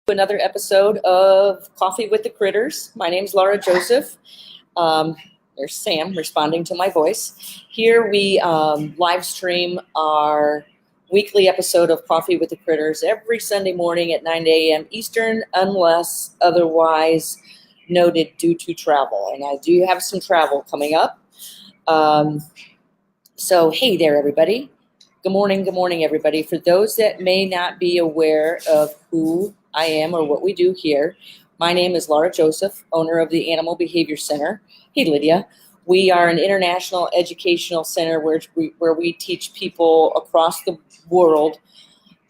Another episode of Coffee with the Critters. My name's Laura Joseph. There's Sam responding to my voice. Here we live stream our weekly episode of Coffee with the Critters every Sunday morning at 9 a.m. Eastern, unless otherwise noted due to travel. And I do have some travel coming up. So hey there, everybody. Good morning, everybody. For those that may not be aware of who I am or what we do here, my name is Laura Joseph, owner of the Animal Behavior Center. Hey, Lydia. We are an international educational center where we teach people across the world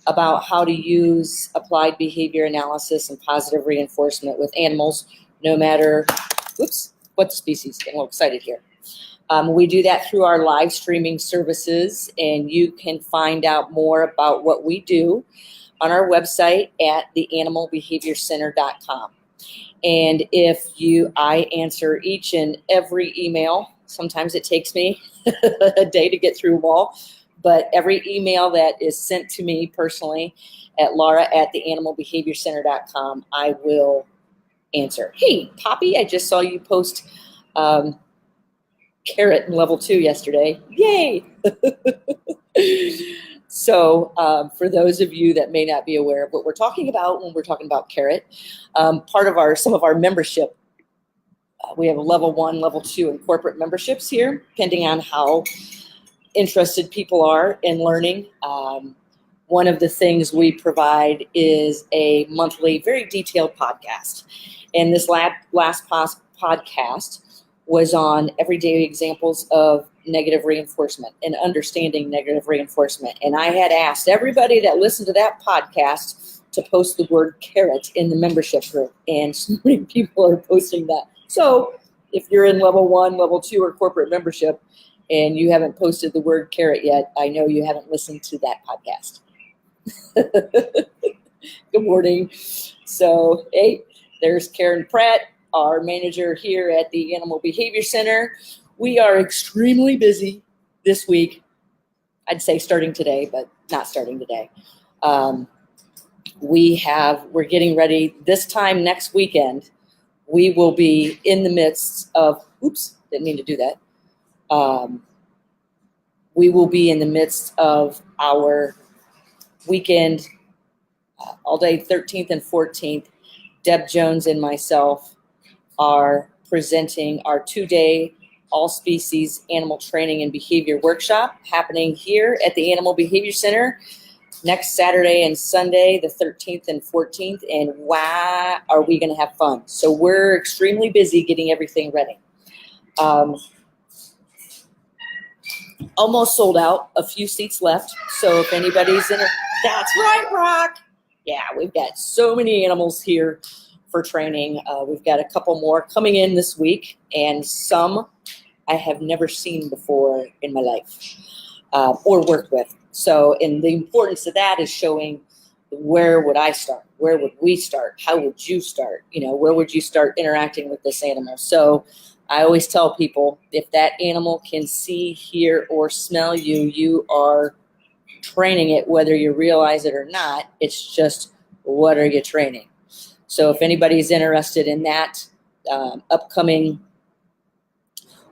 about how to use applied behavior analysis and positive reinforcement with animals, no matter what the species. Getting a little excited here. We do that through our live streaming services, and you can find out more about what we do on our website at theanimalbehaviorcenter.com. And I answer each and every email. Sometimes it takes me a day to get through them all, but every email that is sent to me personally at laura@theanimalbehaviorcenter.com, I will answer. Hey, Poppy, I just saw you post carrot in level 2 yesterday. Yay! So for those of you that may not be aware of what we're talking about when we're talking about carrot, part of some of our membership, we have a level 1, level 2, and corporate memberships here, depending on how interested people are in learning. One of the things we provide is a monthly, very detailed podcast. And this last podcast was on everyday examples of negative reinforcement and understanding negative reinforcement. And I had asked everybody that listened to that podcast to post the word carrot in the membership group. And so many people are posting that. So if you're in level 1, level 2, or corporate membership and you haven't posted the word carrot yet, I know you haven't listened to that podcast. Good morning. So, hey, there's Karen Pratt, our manager here at the Animal Behavior Center. We are extremely busy this week. I'd say starting today, but not starting today. We're getting ready this time next weekend. We will be in the midst of, didn't mean to do that. We will be in the midst of our weekend, all day 13th and 14th. Deb Jones and myself are presenting our 2-day all-species animal training and behavior workshop happening here at the Animal Behavior Center next Saturday and Sunday, the 13th and 14th, and wow, are we going to have fun. So we're extremely busy getting everything ready. Almost sold out, a few seats left, so if anybody's in it, that's right, Rock. Yeah, we've got so many animals here for training. We've got a couple more coming in this week, and some I have never seen before in my life or worked with. So, and the importance of that is showing where would I start? Where would we start? How would you start? Where would you start interacting with this animal? So I always tell people, if that animal can see, hear, or smell you, you are training it, whether you realize it or not. It's just, what are you training? So if anybody's interested in that upcoming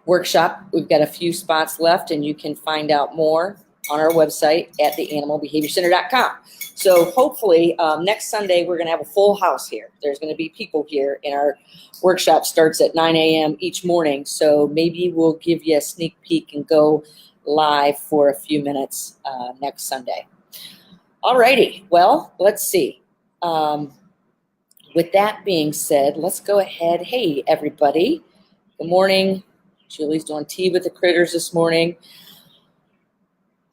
workshop, we've got a few spots left, and you can find out more on our website at theanimalbehaviorcenter.com. So hopefully next Sunday we're going to have a full house here. There's going to be people here, and our workshop starts at 9 a.m. each morning. So maybe we'll give you a sneak peek and go live for a few minutes next Sunday. All righty. Well, let's see. With that being said, let's go ahead. Hey, everybody. Good morning. Julie's doing tea with the critters this morning.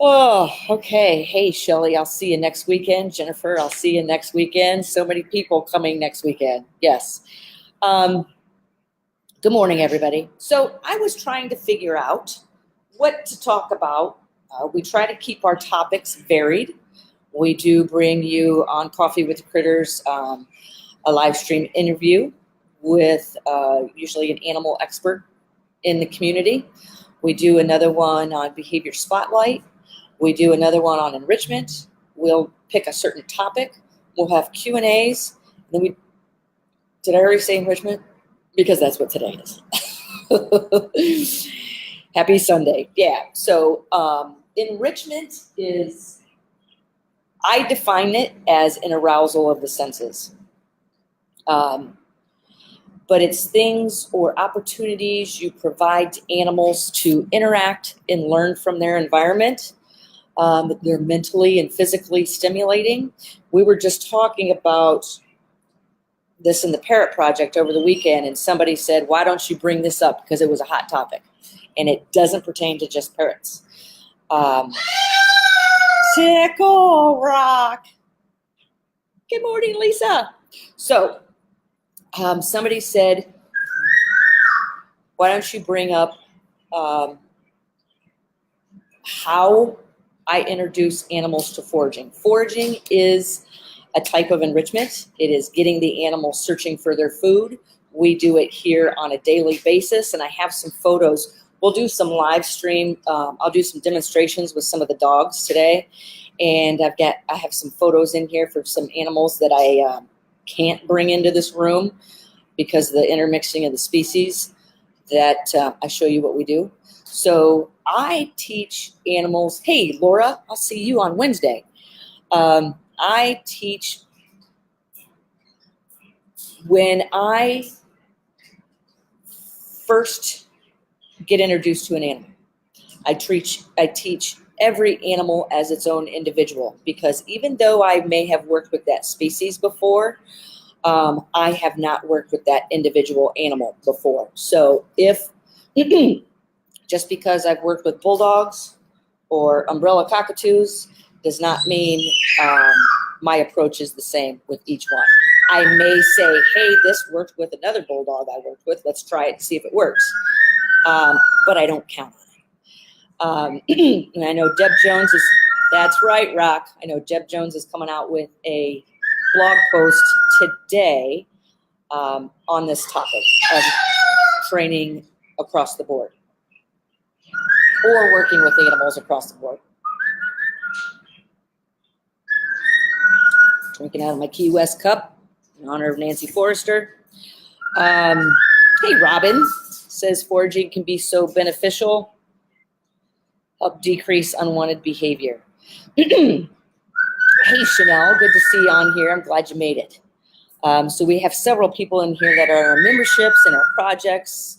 Oh, okay. Hey, Shelly, I'll see you next weekend. Jennifer, I'll see you next weekend. So many people coming next weekend. Yes. Good morning, everybody. So I was trying to figure out what to talk about. We try to keep our topics varied. We do bring you on Coffee with the Critters a live stream interview with usually an animal expert in the community. We do another one on Behavior Spotlight. We do another one on enrichment. We'll pick a certain topic. We'll have Q&As, Did I already say enrichment? Because that's what today is. Happy Sunday. Yeah. So enrichment is, I define it as an arousal of the senses. But it's things or opportunities you provide to animals to interact and learn from their environment. They're mentally and physically stimulating. We were just talking about this in the Parrot Project over the weekend, and somebody said, why don't you bring this up? Because it was a hot topic, and it doesn't pertain to just parrots. Tickle Rock. Good morning, Lisa. So somebody said, why don't you bring up how I introduce animals to foraging. Foraging is a type of enrichment. It is getting the animal searching for their food. We do it here on a daily basis, and I have some photos. We'll do some live stream. I'll do some demonstrations with some of the dogs today, and I have some photos in here for some animals that I can't bring into this room because of the intermixing of the species. That I show you what we do. So I teach animals. Hey, Laura, I'll see you on Wednesday. I teach when I first get introduced to an animal. I teach every animal as its own individual, because even though I may have worked with that species before, I have not worked with that individual animal before. So if just because I've worked with bulldogs or umbrella cockatoos does not mean my approach is the same with each one. I may say, hey, this worked with another bulldog I worked with. Let's try it and see if it works. But I don't count on it. And I know Deb Jones is, that's right, Rock. I know Deb Jones is coming out with a blog post today on this topic of training across the board or working with animals across the board. Drinking out of my Key West cup in honor of Nancy Forrester. Hey, Robin says foraging can be so beneficial, help decrease unwanted behavior. Hey, Chanel, good to see you on here. I'm glad you made it. So we have several people in here that are in our memberships and our projects.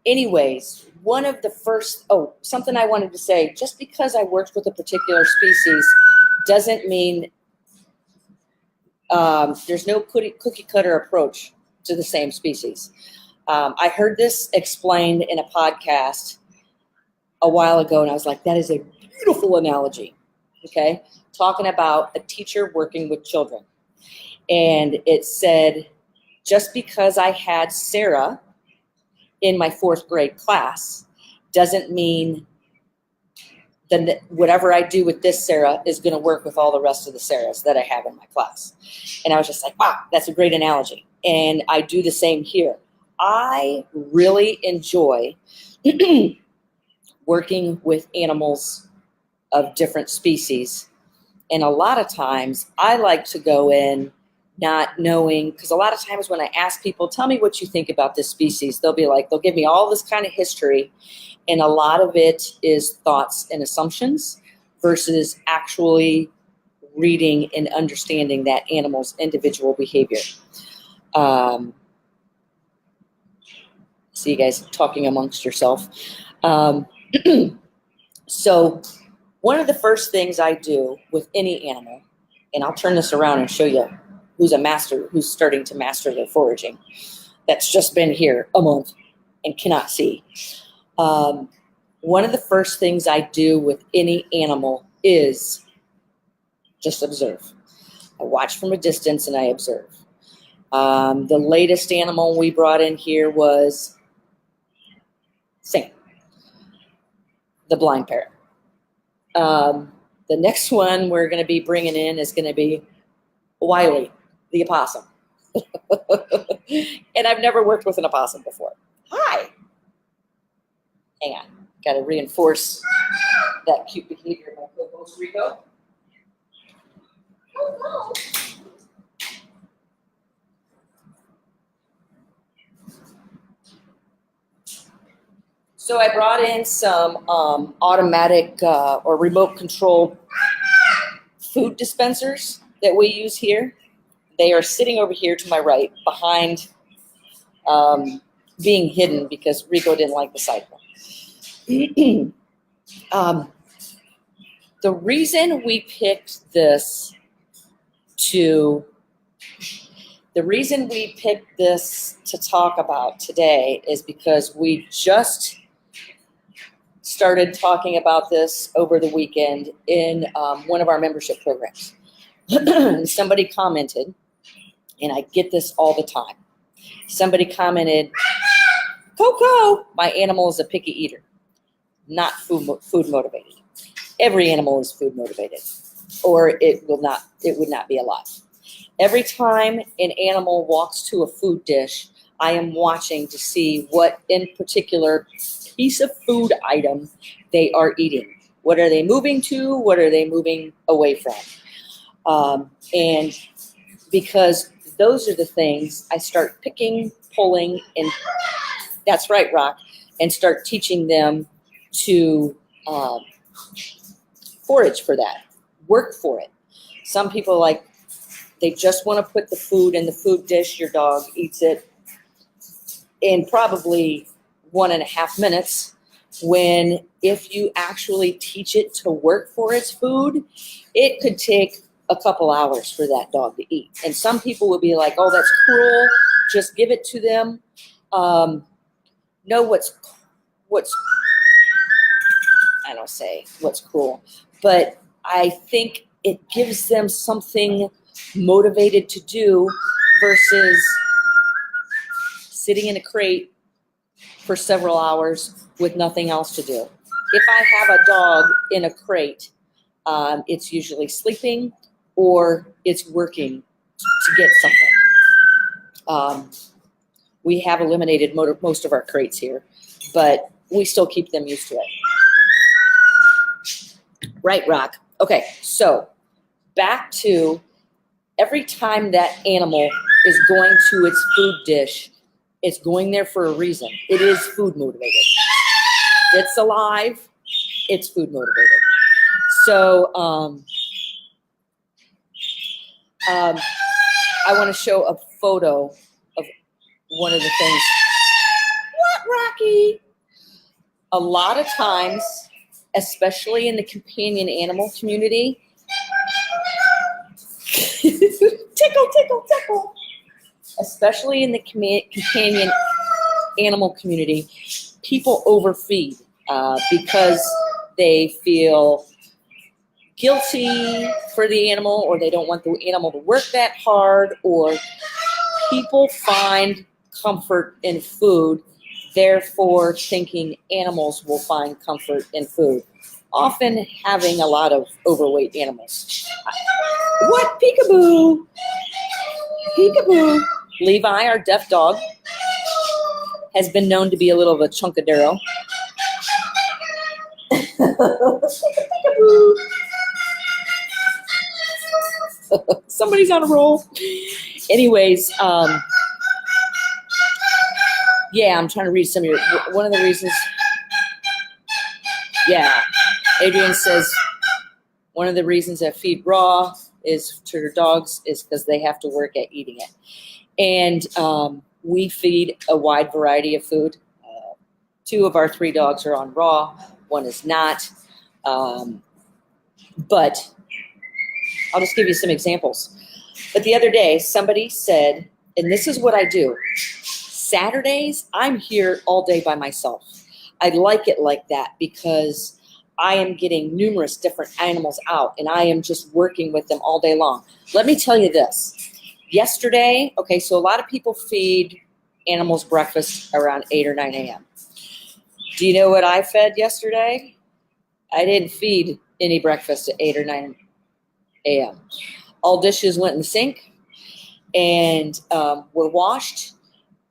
Anyways, one of the first, something I wanted to say, just because I worked with a particular species doesn't mean there's no cookie cutter approach to the same species. I heard this explained in a podcast a while ago, and I was like, that is a beautiful analogy, okay? Talking about a teacher working with children. And it said, just because I had Sarah in my 4th grade class doesn't mean that whatever I do with this Sarah is going to work with all the rest of the Sarahs that I have in my class. And I was just like, wow, that's a great analogy. And I do the same here. I really enjoy working with animals of different species. And a lot of times I like to go in not knowing, because a lot of times when I ask people, tell me what you think about this species, they'll give me all this kind of history. And a lot of it is thoughts and assumptions versus actually reading and understanding that animal's individual behavior. See you guys talking amongst yourself. So one of the first things I do with any animal, and I'll turn this around and show you who's starting to master their foraging, that's just been here a month and cannot see. One of the first things I do with any animal is just observe. I watch from a distance and I observe. The latest animal we brought in here was Sam, the blind parrot. The next one we're going to be bringing in is going to be Wiley, the opossum. And I've never worked with an opossum before. Hi. Hang on. Got to reinforce that cute behavior of my co-host Rico. Hello. So I brought in some automatic or remote control food dispensers that we use here. They are sitting over here to my right behind being hidden because Rico didn't like the cycle. The reason we picked this to talk about today is because we just started talking about this over the weekend in one of our membership programs. Somebody commented, and I get this all the time. Somebody commented, Coco, my animal is a picky eater, not food motivated. Every animal is food motivated, or it would not be alive. Every time an animal walks to a food dish, I am watching to see what in particular piece of food item they are eating. What are they moving to? What are they moving away from? And because those are the things I start picking, pulling, and that's right, Rock, and start teaching them to forage for that, work for it. Some people they just want to put the food in the food dish. Your dog eats it in probably 1.5 minutes, when if you actually teach it to work for its food, it could take a couple hours for that dog to eat. And some people would be like, oh, that's cruel. Just give it to them. No, what's I don't say what's cruel, but I think it gives them something motivated to do versus sitting in a crate for several hours with nothing else to do. If I have a dog in a crate, it's usually sleeping or it's working to get something. We have eliminated most of our crates here, but we still keep them used to it. Right, Rock? Okay, so back to every time that animal is going to its food dish, it's going there for a reason. It is food motivated. It's alive, it's food motivated. So I want to show a photo of one of the things. What, Rocky? A lot of times, especially in the companion animal community, tickle, tickle, tickle. Especially in the companion animal community, people overfeed because they feel guilty for the animal, or they don't want the animal to work that hard, or people find comfort in food, therefore thinking animals will find comfort in food, often having a lot of overweight animals. What? Peekaboo! Peekaboo! Levi, our deaf dog, has been known to be a little of a chunkadero. Somebody's on a roll. Anyways, yeah, I'm trying to read some of your, one of the reasons, yeah, Adrian says one of the reasons I feed raw is to her dogs is because they have to work at eating it. And we feed a wide variety of food. 2 of our 3 dogs are on raw, 1 is not. But I'll just give you some examples. But the other day, somebody said, and this is what I do, Saturdays, I'm here all day by myself. I like it like that because I am getting numerous different animals out, and I am just working with them all day long. Let me tell you this. Yesterday, okay, so a lot of people feed animals breakfast around 8 or 9 a.m. Do you know what I fed yesterday? I didn't feed any breakfast at 8 or 9 a.m. All dishes went in the sink and were washed.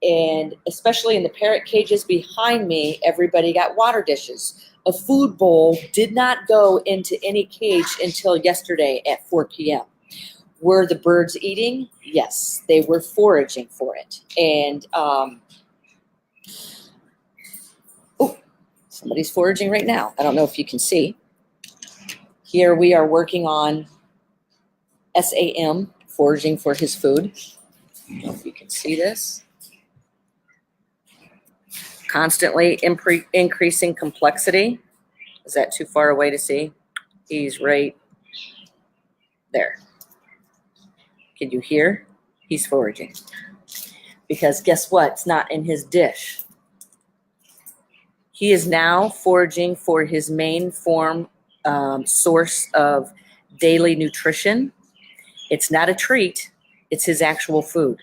And especially in the parrot cages behind me, everybody got water dishes. A food bowl did not go into any cage until yesterday at 4 p.m. Were the birds eating? Yes, they were foraging for it. And Somebody's foraging right now. I don't know if you can see. Here we are working on SAM, foraging for his food. I don't know if you can see this. Constantly increasing complexity. Is that too far away to see? He's right there. Can you hear? He's foraging. Because guess what? It's not in his dish. He is now foraging for his main source of daily nutrition. It's not a treat. It's his actual food.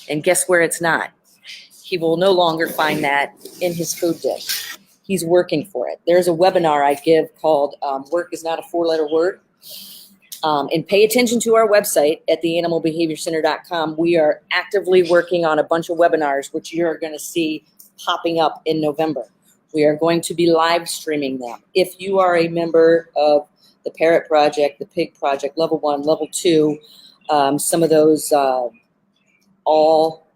And guess where it's not? He will no longer find that in his food dish. He's working for it. There's a webinar I give called Work is Not a Four-Letter Word. And pay attention to our website at theanimalbehaviorcenter.com. We are actively working on a bunch of webinars, which you're going to see popping up in November. We are going to be live streaming them. If you are a member of the Parrot Project, the Pig Project, Level 1, Level 2, some of those all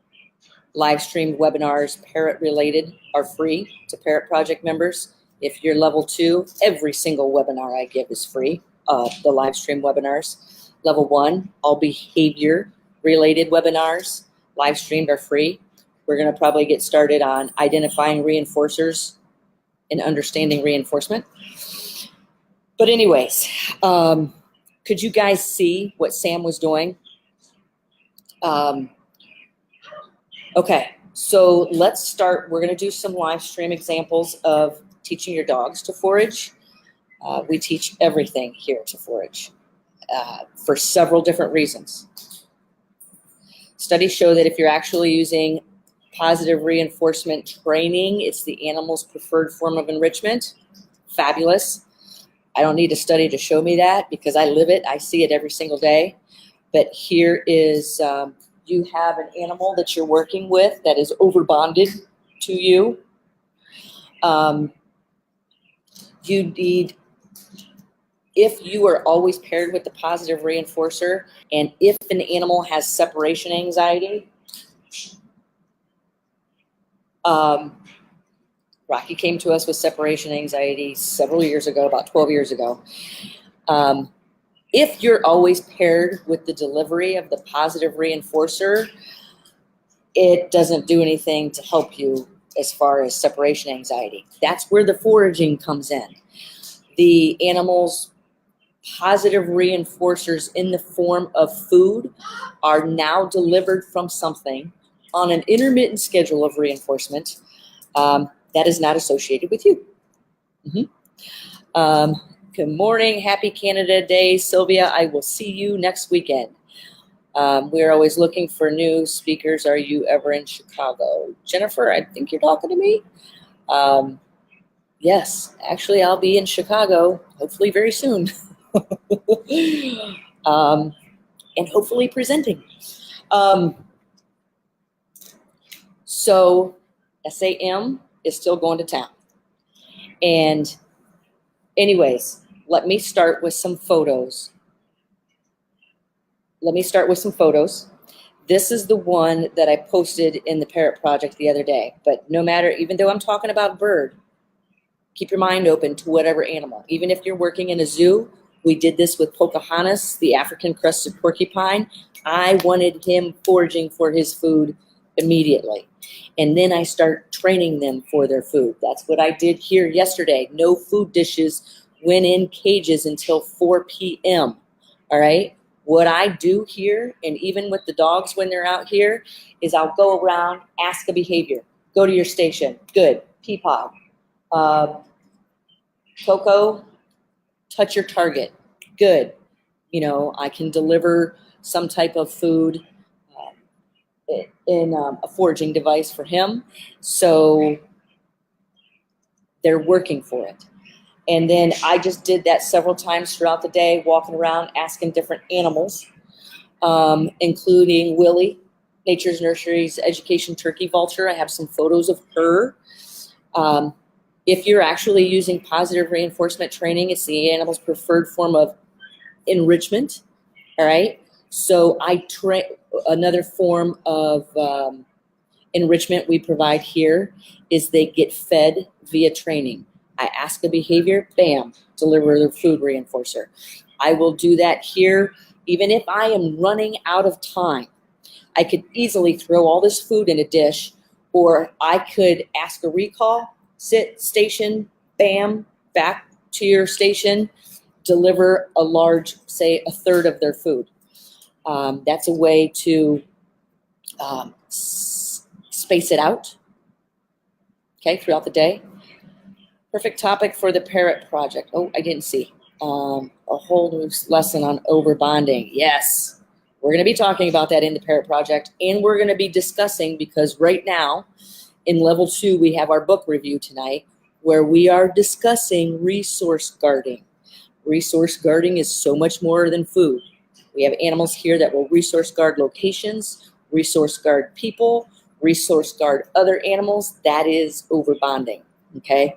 live streamed webinars, Parrot related, are free to Parrot Project members. If you're Level 2, every single webinar I give is free. The live stream webinars. Level 1, all behavior related webinars, live streamed, are free. We're going to probably get started on identifying reinforcers and understanding reinforcement. But anyways, could you guys see what Sam was doing? Okay, so let's start. We're going to do some live stream examples of teaching your dogs to forage. We teach everything here to forage for several different reasons. Studies show that if you're actually using positive reinforcement training, it's the animal's preferred form of enrichment. Fabulous. I don't need a study to show me that because I live it. I see it every single day. But here is, you have an animal that you're working with that is over-bonded to you. You need, if you are always paired with the positive reinforcer, and if an animal has separation anxiety, Rocky came to us with separation anxiety several years ago, about 12 years ago. If you're always paired with the delivery of the positive reinforcer, it doesn't do anything to help you as far as separation anxiety. That's where the foraging comes in. The animal's positive reinforcers in the form of food are now delivered from something on an intermittent schedule of reinforcement that is not associated with you. Good morning. Happy Canada Day, Sylvia. I will see you next weekend. We are always looking for new speakers. Are you ever in Chicago? Jennifer, I think you're talking to me. Yes, actually, I'll be in Chicago, hopefully very soon. And hopefully presenting. So SAM is still going to town. And anyways, let me start with some photos. This is the one that I posted in the Parrot Project the other day. But no matter, even though I'm talking about bird, keep your mind open to whatever animal. Even if you're working in a zoo, we did this with Pocahontas, the African crested porcupine. I wanted him foraging for his food immediately. And then I start training them for their food. That's what I did here yesterday. No food dishes went in cages until 4 p.m. All right? What I do here, and even with the dogs when they're out here, is I'll go around, ask a behavior. Go to your station. Good. Peapod. Coco, touch your target. Good. You know, I can deliver some type of food in a foraging device for him. So they're working for it. And then I just did that several times throughout the day, walking around, asking different animals, including Willie, Nature's Nursery's education turkey vulture. I have some photos of her. If you're actually using positive reinforcement training, it's the animal's preferred form of enrichment. All right. So another form of enrichment we provide here is they get fed via training. I ask a behavior, bam, deliver the food reinforcer. I will do that here, even if I am running out of time. I could easily throw all this food in a dish, or I could ask a recall, sit, station, bam, back to your station, deliver a large, say, a third of their food. That's a way to space it out, okay, throughout the day. Perfect topic for the parrot project. Oh, I didn't see. A whole new lesson on overbonding. Yes, we're going to be talking about that in the parrot project, and we're going to be discussing, because right now in level 2, we have our book review tonight, where we are discussing resource guarding. Resource guarding is so much more than food. We have animals here that will resource guard locations, resource guard people, resource guard other animals. That is overbonding, okay?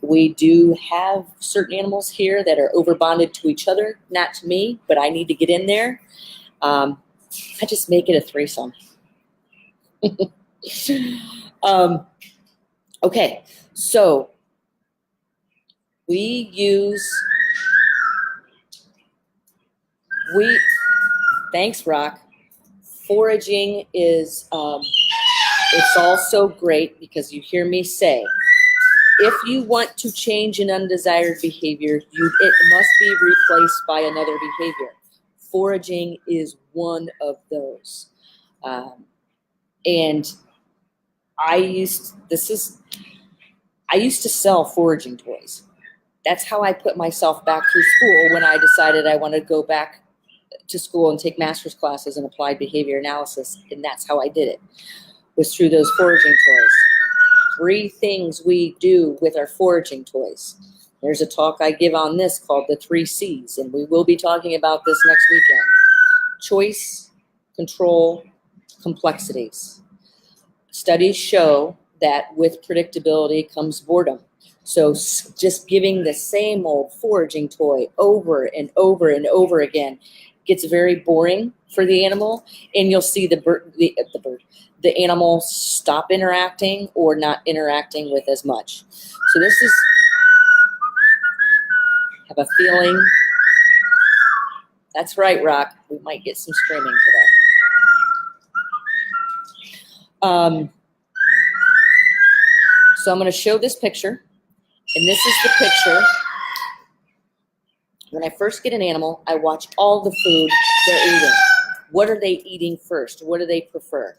We do have certain animals here that are overbonded to each other, not to me, but I need to get in there. I just make it a threesome. Okay, so thanks, Rock. Foraging is, it's also great because you hear me say, if you want to change an undesired behavior, it must be replaced by another behavior. Foraging is one of those. And I used to sell foraging toys. That's how I put myself back through school when I decided I wanted to go back to school and take master's classes in applied behavior analysis. And that's how I did it, was through those foraging toys. 3 things we do with our foraging toys. There's a talk I give on this called the 3 C's, and we will be talking about this next weekend. Choice, control, complexities. Studies show that with predictability comes boredom. So just giving the same old foraging toy over and over and over again gets very boring for the animal, and you'll see the animal stop interacting or not interacting with as much. So this is, have a feeling. That's right, Rock. We might get some screaming today. So I'm going to show this picture, and this is the picture. When I first get an animal, I watch all the food they're eating. What are they eating first? What do they prefer?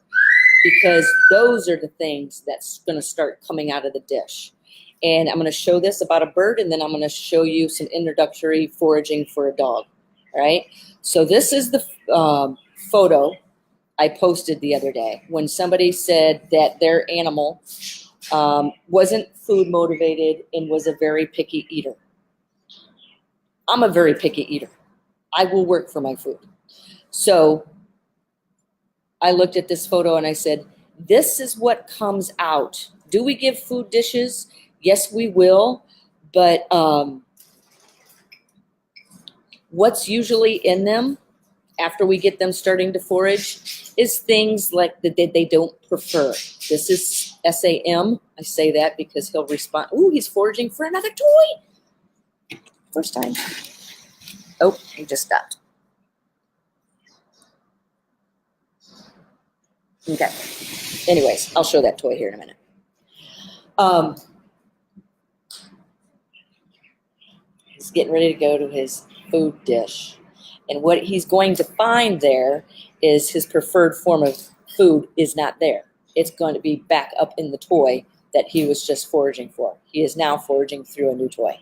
Because those are the things that's going to start coming out of the dish. And I'm going to show this about a bird, and then I'm going to show you some introductory foraging for a dog. All right. So this is the photo I posted the other day when somebody said that their animal wasn't food motivated and was a very picky eater. I'm a very picky eater. I will work for my food. So I looked at this photo and I said, this is what comes out. Do we give food dishes? Yes, we will. But what's usually in them after we get them starting to forage is things like that they don't prefer. This is SAM. I say that because he'll respond. Ooh, he's foraging for another toy. First time. Oh, he just stopped. Okay. Anyways, I'll show that toy here in a minute. He's getting ready to go to his food dish. And what he's going to find there is his preferred form of food is not there. It's going to be back up in the toy that he was just foraging for. He is now foraging through a new toy.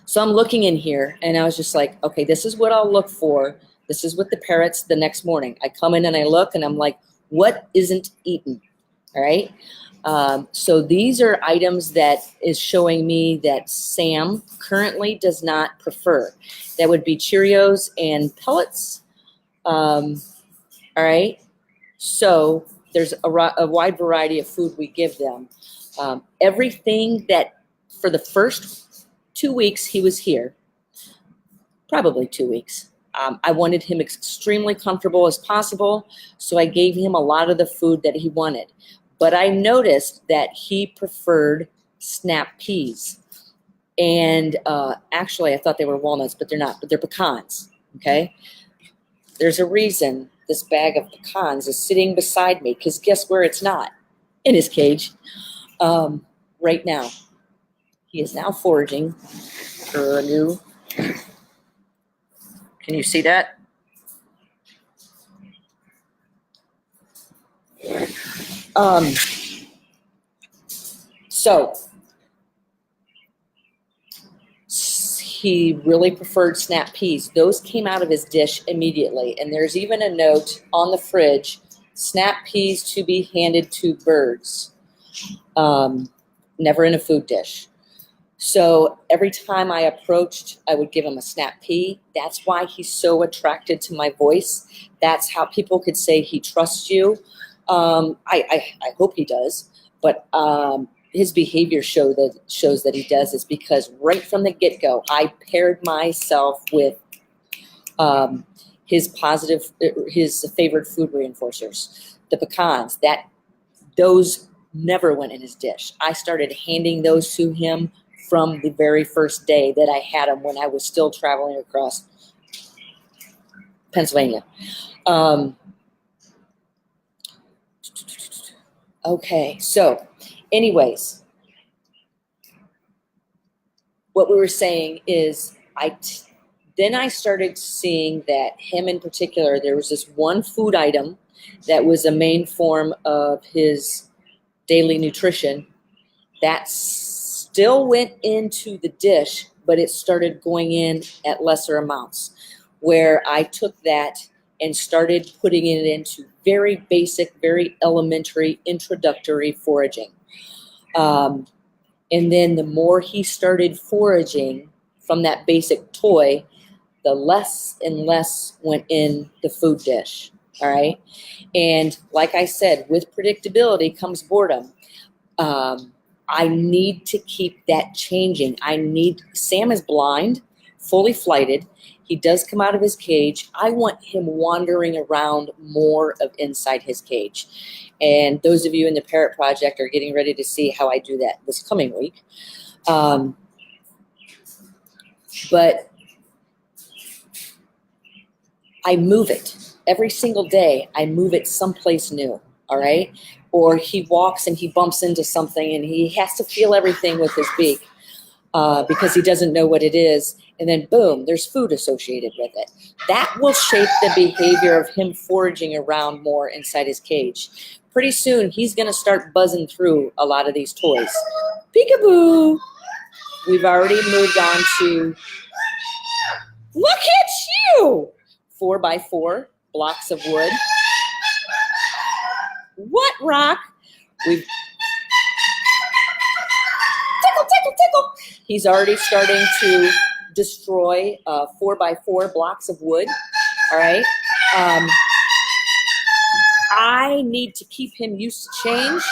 So I'm looking in here, and I was just like, okay, this is what I'll look for. This is what the parrots the next morning. I come in and I look, and I'm like, what isn't eaten? All right. So these are items that is showing me that Sam currently does not prefer. That would be Cheerios and pellets. All right. So there's a wide variety of food we give them. Everything that for the first 2 weeks he was here, probably 2 weeks, I wanted him extremely comfortable as possible. So I gave him a lot of the food that he wanted. But I noticed that he preferred snap peas. And actually, I thought they were walnuts, but they're not. But they're pecans, okay? There's a reason this bag of pecans is sitting beside me, because guess where it's not? In his cage. Right now. He is now foraging for a new... Can you see that? So he really preferred snap peas. Those came out of his dish immediately. And there's even a note on the fridge, snap peas to be handed to birds. Never in a food dish. So every time I approached, I would give him a snap pea. That's why he's so attracted to my voice. That's how people could say he trusts you. I hope he does, but his behavior shows that he does is because right from the get-go, I paired myself with his favorite food reinforcers, the pecans. Those never went in his dish. I started handing those to him from the very first day that I had him when I was still traveling across Pennsylvania. Okay, so anyways, what we were saying is then I started seeing that him in particular, there was this one food item that was a main form of his daily nutrition that still went into the dish, but it started going in at lesser amounts, where I took that and started putting it into very basic, very elementary, introductory foraging. And then the more he started foraging from that basic toy, the less and less went in the food dish, all right? And like I said, with predictability comes boredom. I need to keep that changing. Sam is blind, fully flighted. He does come out of his cage. I want him wandering around more of inside his cage. And those of you in the Parrot Project are getting ready to see how I do that this coming week. But I move it. Every single day, I move it someplace new, all right? Or he walks and he bumps into something and he has to feel everything with his beak because he doesn't know what it is. And then boom, there's food associated with it. That will shape the behavior of him foraging around more inside his cage. Pretty soon, he's going to start buzzing through a lot of these toys. Peekaboo! We've already moved on to, look at you! 4x4 blocks of wood. What, Rock? We've tickle. He's already starting to destroy 4x4 blocks of wood. All right. I need to keep him used to change.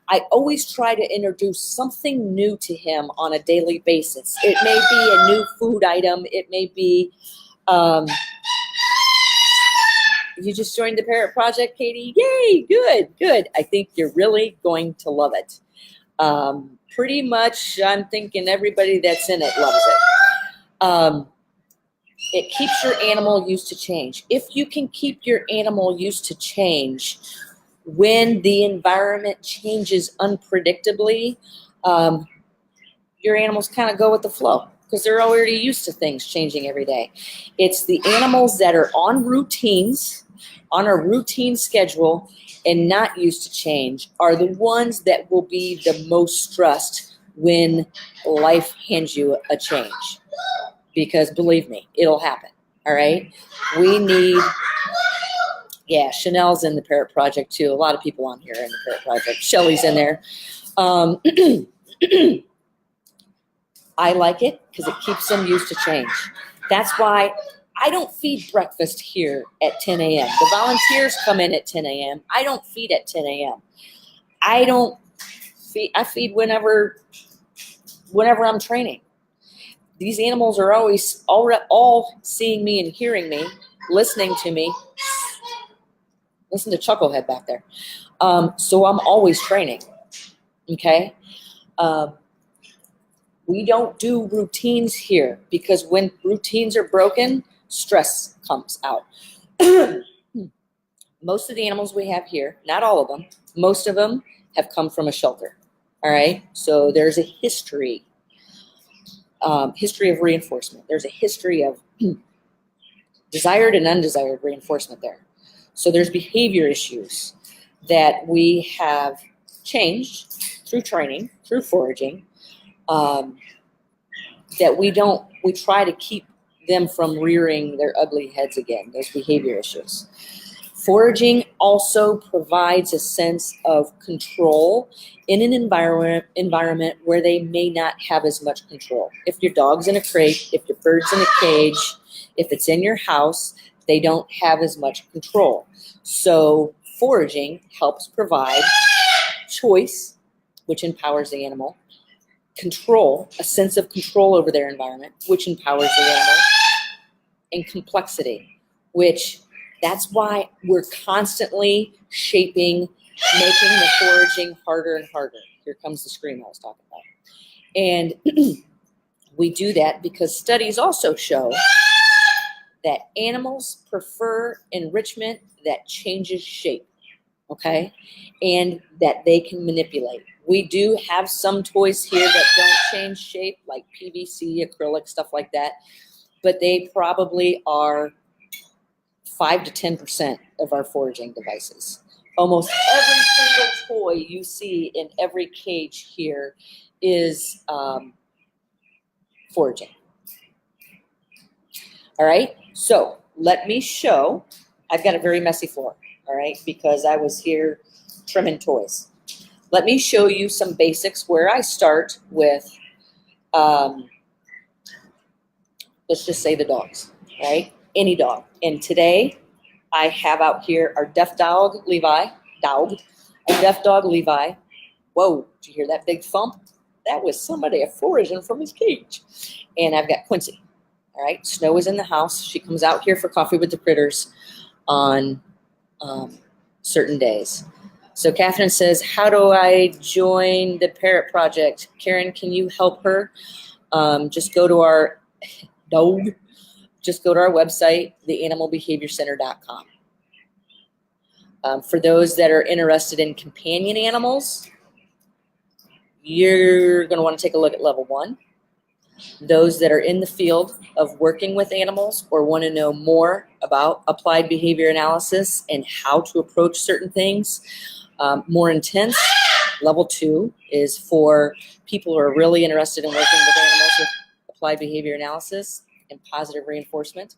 I always try to introduce something new to him on a daily basis. It may be a new food item. It may be, you just joined the Parrot Project, Katie. Yay, good. I think you're really going to love it. Pretty much, I'm thinking everybody that's in it loves it. It keeps your animal used to change. If you can keep your animal used to change, when the environment changes unpredictably, your animals kind of go with the flow because they're already used to things changing every day. It's the animals that are on routines, on a routine schedule, and not used to change are the ones that will be the most stressed when life hands you a change. Because believe me, it'll happen, all right? We need, Chanel's in the Parrot Project too. A lot of people on here are in the Parrot Project. Shelly's in there. I like it because it keeps them used to change. That's why I don't feed breakfast here at 10 a.m. The volunteers come in at 10 a.m. I don't feed at 10 a.m. I feed whenever I'm training. These animals are always all seeing me and hearing me, listening to me. Listen to Chucklehead back there. So I'm always training, okay? We don't do routines here because when routines are broken, stress comes out. Most of the animals we have here, not all of them, most of them have come from a shelter, all right? So there's a history of reinforcement. There's a history of desired and undesired reinforcement there. So there's behavior issues that we have changed through training, through foraging, that we try to keep them from rearing their ugly heads again, those behavior issues. Foraging also provides a sense of control in an environment where they may not have as much control. If your dog's in a crate, if your bird's in a cage, if it's in your house, they don't have as much control. So foraging helps provide choice, which empowers the animal, control, a sense of control over their environment, which empowers the animal, and complexity, which that's why we're constantly shaping, making the foraging harder and harder. Here comes the scream I was talking about. And we do that because studies also show that animals prefer enrichment that changes shape, okay? And that they can manipulate. We do have some toys here that don't change shape, like PVC, acrylic, stuff like that, but they probably are 5 to 10% of our foraging devices. Almost every single toy you see in every cage here is foraging. All right, so let me show. I've got a very messy floor, all right, because I was here trimming toys. Let me show you some basics where I start with, let's just say the dogs, right? Any dog. And today I have out here our deaf dog, Levi, our deaf dog, Levi. Whoa, did you hear that big thump? That was somebody foraging from his cage. And I've got Quincy, all right? Snow is in the house. She comes out here for coffee with the critters on certain days. So Catherine says, how do I join the Parrot Project? Karen, can you help her? Just go to our website, theanimalbehaviorcenter.com. For those that are interested in companion animals, you're going to want to take a look at level 1. Those that are in the field of working with animals or want to know more about applied behavior analysis and how to approach certain things, more intense, level 2 is for people who are really interested in working with animals with applied behavior analysis and positive reinforcement.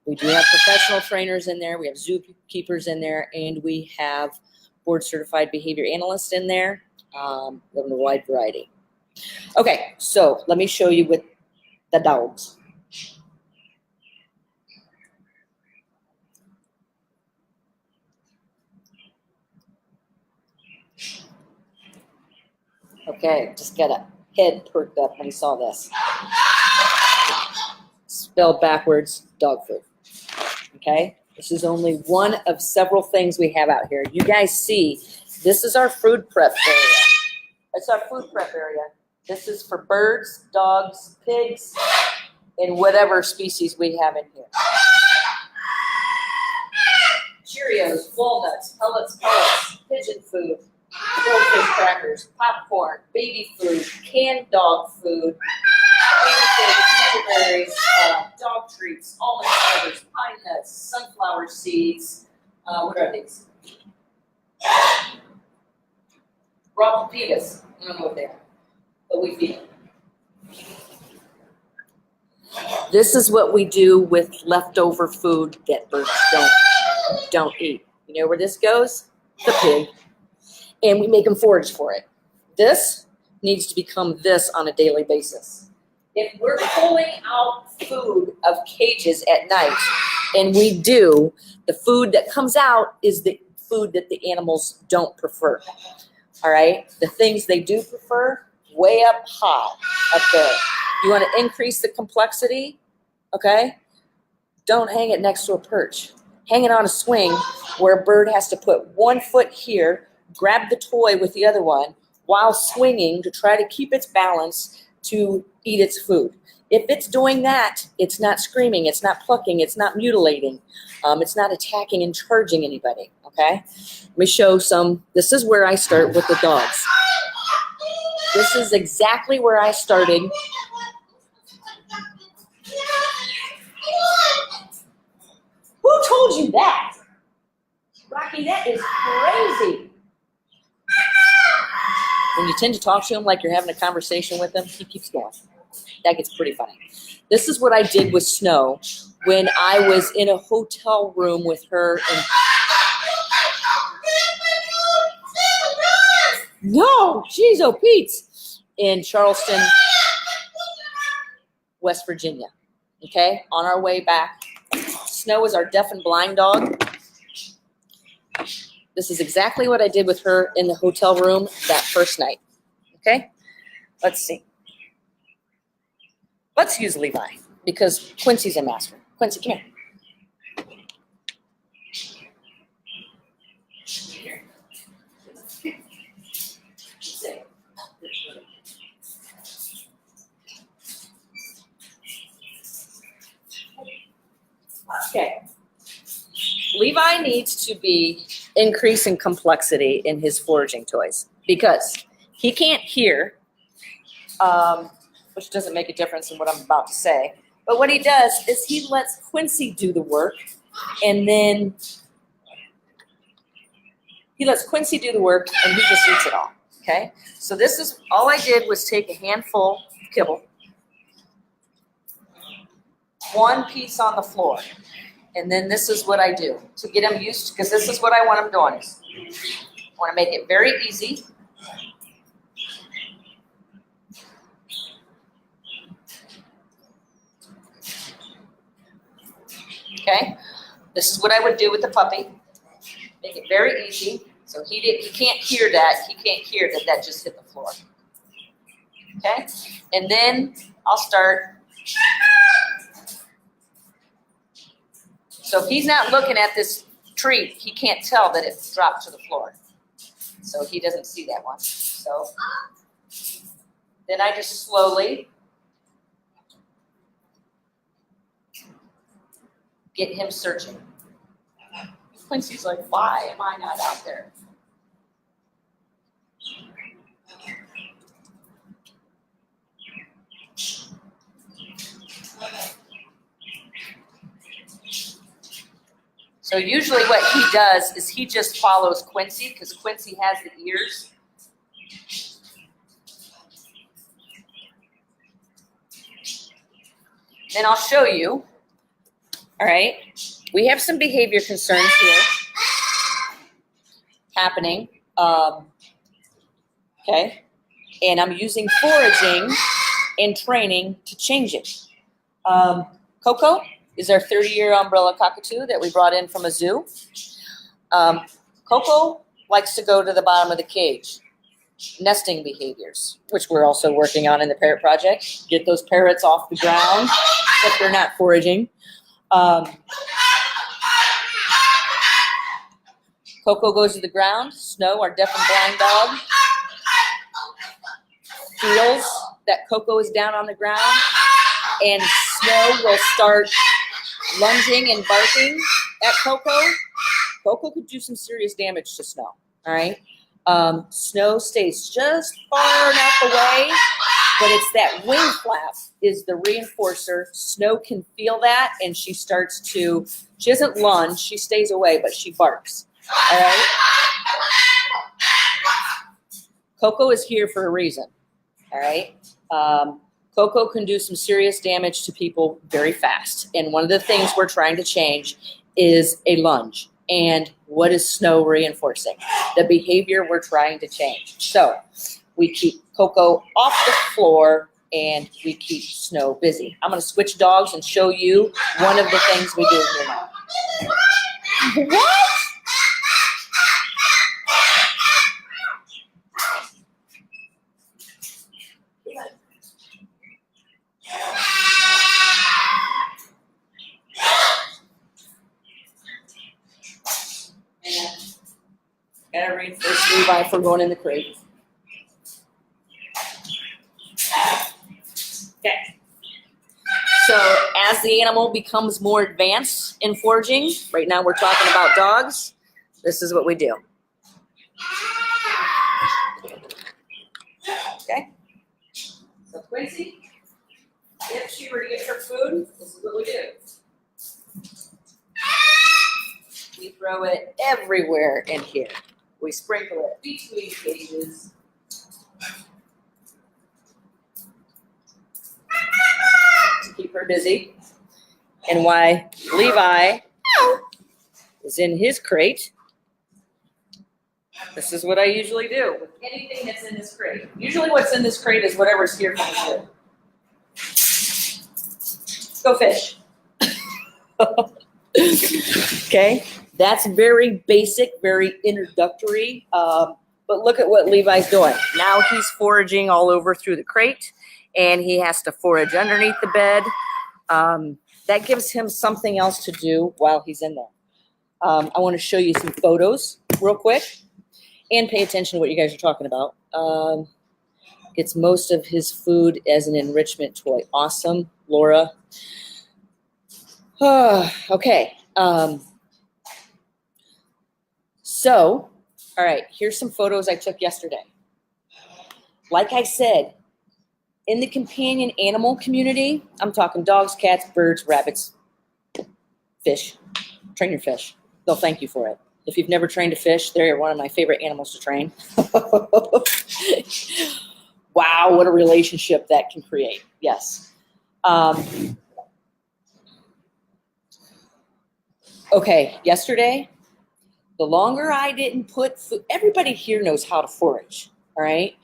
We do have professional trainers in there. We have zookeepers in there, and we have board certified behavior analysts in there. We have a wide variety. Okay, so let me show you with the dogs. Okay, just got a head perked up when he saw this. Spelled backwards, dog food. Okay, this is only one of several things we have out here. You guys see, this is our food prep area. It's our food prep area. This is for birds, dogs, pigs, and whatever species we have in here. Cheerios, walnuts, pellets, pigeon food, goldfish crackers, popcorn, baby food, canned dog food, berries, dog treats, almond fibers, pine nuts, sunflower seeds. What are these? Raw pepitas. I don't know what they are, but we feed them. This is what we do with leftover food that birds don't eat. You know where this goes? The pig. And we make them forage for it. This needs to become this on a daily basis. If we're pulling out food of cages at night, and we do, the food that comes out is the food that the animals don't prefer. All right? The things they do prefer, way up high, up there. You want to increase the complexity, okay? Don't hang it next to a perch. hanging on a swing where a bird has to put one foot here, grab the toy with the other one while swinging to try to keep its balance to eat its food. If it's doing that, it's not screaming, it's not plucking, it's not mutilating, it's not attacking and charging anybody, okay? Let me show some. This is where I start with the dogs. This is exactly where I started. Who told you that? Rocky, that is crazy. When you tend to talk to him like you're having a conversation with him, he keeps going. That gets pretty funny. This is what I did with Snow when I was in a hotel room with her. No, geez, oh Pete's, in Charleston, West Virginia. Okay, on our way back. Snow is our deaf and blind dog. This is exactly what I did with her in the hotel room that first night. Okay, let's see. Let's use Levi because Quincy's a master. Quincy, come here. Okay. Levi needs to be increasing complexity in his foraging toys because he can't hear, which doesn't make a difference in what I'm about to say. But what he does is he lets Quincy do the work, and then he lets Quincy do the work, and he just eats it all. Okay? So this is, all I did was take a handful of kibble, one piece on the floor, and then this is what I do to get him used to, because this is what I want him doing. I want to make it very easy. Okay, this is what I would do with the puppy. Make it very easy. So he can't hear that. He can't hear that that just hit the floor. Okay, and then I'll start. So if he's not looking at this treat, he can't tell that it's dropped to the floor. So he doesn't see that one. So then I just slowly get him searching. Quincy's like, why am I not out there? So usually what he does is he just follows Quincy because Quincy has the ears. Then I'll show you. All right, we have some behavior concerns here happening. Okay, and I'm using foraging and training to change it. Coco is our 30-year umbrella cockatoo that we brought in from a zoo. Coco likes to go to the bottom of the cage. Nesting behaviors, which we're also working on in the parrot project. Get those parrots off the ground if they're not foraging. Coco goes to the ground. Snow, our deaf and blind dog, feels that Coco is down on the ground, and Snow will start lunging and barking at Coco. Coco could do some serious damage to Snow, all right? Snow stays just far enough away, but it's that wing flap is the reinforcer. Snow can feel that, and she starts to, she doesn't lunge, she stays away, but she barks, all right? Coco is here for a reason, all right? Coco can do some serious damage to people very fast, and one of the things we're trying to change is a lunge. And what is Snow reinforcing? The behavior we're trying to change. So we keep Coco off the floor and we keep Snow busy. I'm going to switch dogs and show you one of the things we do here now. What? Gotta reinforce Levi for going in the crate. Okay. So as the animal becomes more advanced in foraging, right now we're talking about dogs, this is what we do. Okay. So Quincy, if she were to get her food, this is what we do. We throw it everywhere in here. We sprinkle it between cages. To keep her busy. And why Levi is in his crate, this is what I usually do with anything that's in this crate. Usually what's in this crate is whatever's here for the food. Go fish. Okay, that's very basic, very introductory, but look at what Levi's doing. Now he's foraging all over through the crate, and he has to forage underneath the bed. That gives him something else to do while he's in there. I want to show you some photos real quick, and pay attention to what you guys are talking about. Gets most of his food as an enrichment toy. Awesome, Laura. Okay. So, all right, here's some photos I took yesterday. Like I said, in the companion animal community, I'm talking dogs, cats, birds, rabbits, fish. Train your fish. They'll thank you for it. If you've never trained a fish, they're one of my favorite animals to train. Wow, what a relationship that can create. Yes. Okay, yesterday, the longer I didn't put food, everybody here knows how to forage, all right?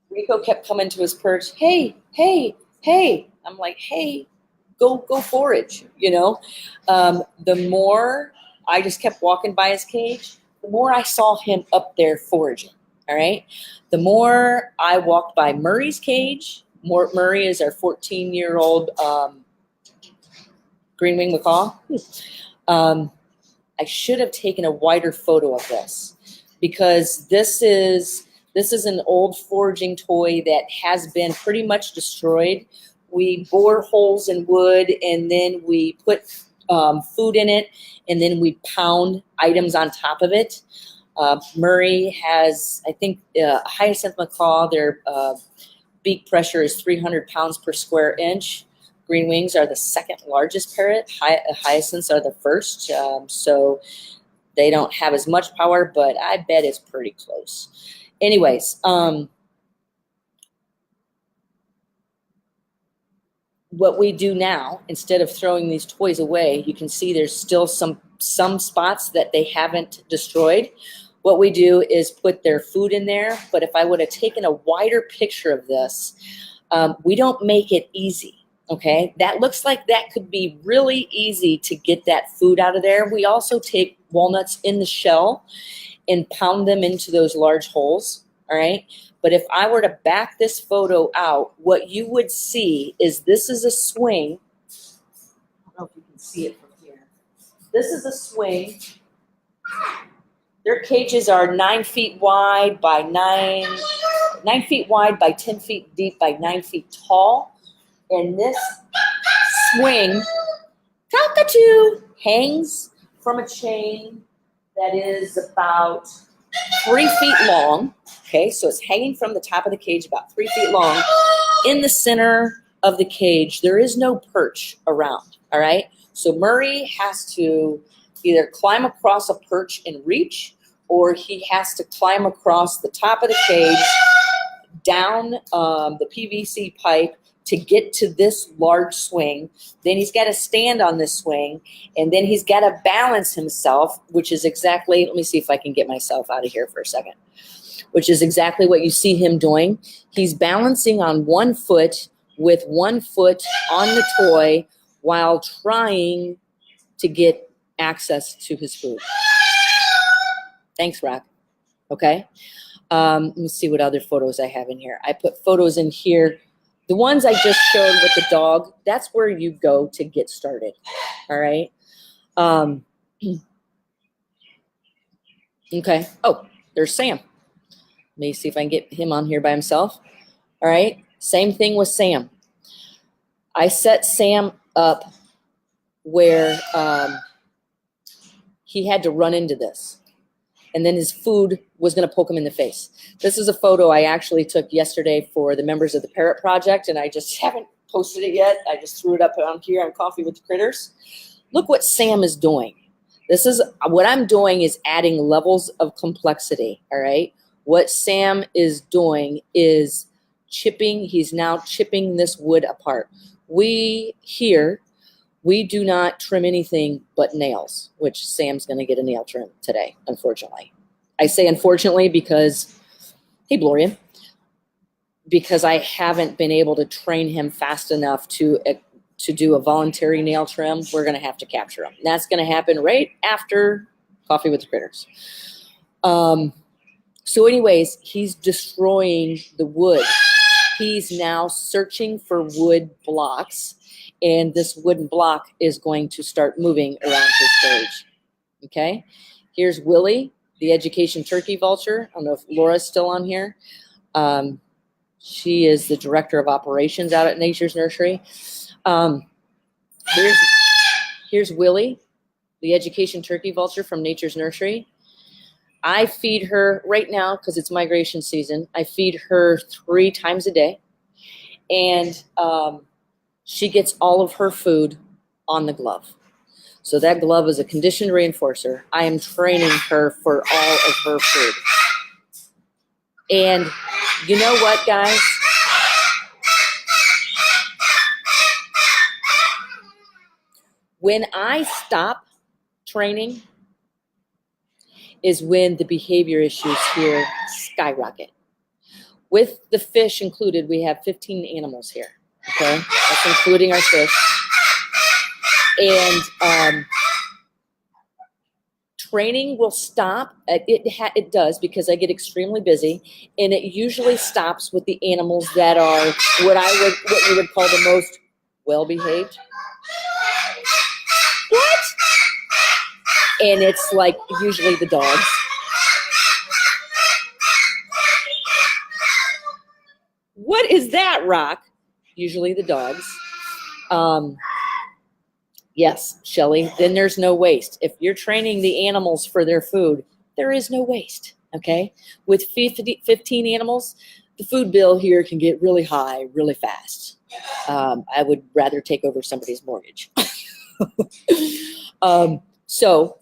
Rico kept coming to his perch, hey, hey, hey. I'm like, hey, go forage, you know? The more I just kept walking by his cage, the more I saw him up there foraging, all right? The more I walked by Murray's cage, Murray is our 14-year-old green-winged macaw. I should have taken a wider photo of this because this is an old foraging toy that has been pretty much destroyed. We bore holes in wood and then we put food in it and then we pound items on top of it. Murray has, I think, hyacinth macaw, their beak pressure is 300 pounds per square inch. Green wings are the second largest parrot. Hyacinths are the first. So they don't have as much power, but I bet it's pretty close. Anyways, what we do now, instead of throwing these toys away, you can see there's still some spots that they haven't destroyed. What we do is put their food in there, but if I would have taken a wider picture of this, we don't make it easy. Okay, that looks like that could be really easy to get that food out of there. We also take walnuts in the shell and pound them into those large holes, all right? But if I were to back this photo out, what you would see is this is a swing. I don't know if you can see it from here. This is a swing. Their cages are 9 feet wide by 9 feet wide by 10 feet deep by 9 feet tall. And this swing, cockatoo, hangs from a chain that is about 3 feet long. Okay, so it's hanging from the top of the cage about 3 feet long. In the center of the cage, there is no perch around, all right? So Murray has to either climb across a perch and reach, or he has to climb across the top of the cage, down the PVC pipe, to get to this large swing. Then he's got to stand on this swing, and then he's got to balance himself, which is exactly, let me see if I can get myself out of here for a second, which is exactly what you see him doing. He's balancing on one foot with one foot on the toy while trying to get access to his food. Thanks, Rock. Okay. Let me see what other photos I have in here. I put photos in here. The ones I just showed with the dog, that's where you go to get started, all right? Okay. Oh, there's Sam. Let me see if I can get him on here by himself. All right. Same thing with Sam. I set Sam up where he had to run into this. And then his food was going to poke him in the face. This is a photo I actually took yesterday for the members of the Parrot Project, and I just haven't posted it yet. I just threw it up on here on Coffee with the Critters. Look what Sam is doing. This is what I'm doing is adding levels of complexity, all right? What Sam is doing is chipping. He's now chipping this wood apart. We do not trim anything but nails, which Sam's going to get a nail trim today, unfortunately. I say unfortunately because, hey, Gloria, because I haven't been able to train him fast enough to do a voluntary nail trim. We're going to have to capture him. And that's going to happen right after Coffee with the Critters. So anyways, he's destroying the wood. He's now searching for wood blocks. And this wooden block is going to start moving around his cage. Okay, here's Willie, the education turkey vulture. I don't know if Laura's still on here. She is the director of operations out at Nature's Nursery. Here's Willie, the education turkey vulture from Nature's Nursery. I feed her right now because it's migration season. I feed her 3 times a day. And she gets all of her food on the glove. So that glove is a conditioned reinforcer. I am training her for all of her food. And you know what, guys? When I stop training is when the behavior issues here skyrocket. With the fish included, we have 15 animals here. Okay, that's including our fish. And training will stop. It does because I get extremely busy, and it usually stops with the animals that are what you would call the most well-behaved. What? And it's like usually the dogs. What is that, Rock? Usually the dogs. Yes, Shelly, then there's no waste. If you're training the animals for their food, there is no waste, okay? With 15 animals, the food bill here can get really high really fast. I would rather take over somebody's mortgage. So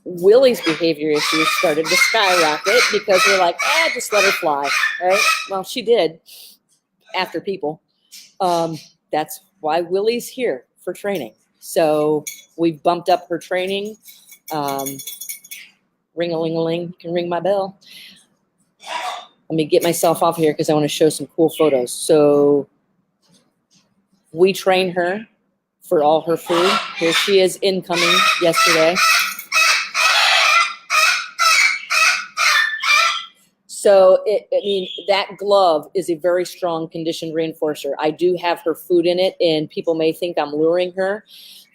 Willie's behavior issues started to skyrocket because we're like, just let her fly, right? Well, she did after people. That's why Willie's here for training. So we've bumped up her training. Ring-a-ling-a-ling, you can ring my bell. Let me get myself off here because I want to show some cool photos. So we train her for all her food. Here she is incoming yesterday. So, that glove is a very strong conditioned reinforcer. I do have her food in it, and people may think I'm luring her.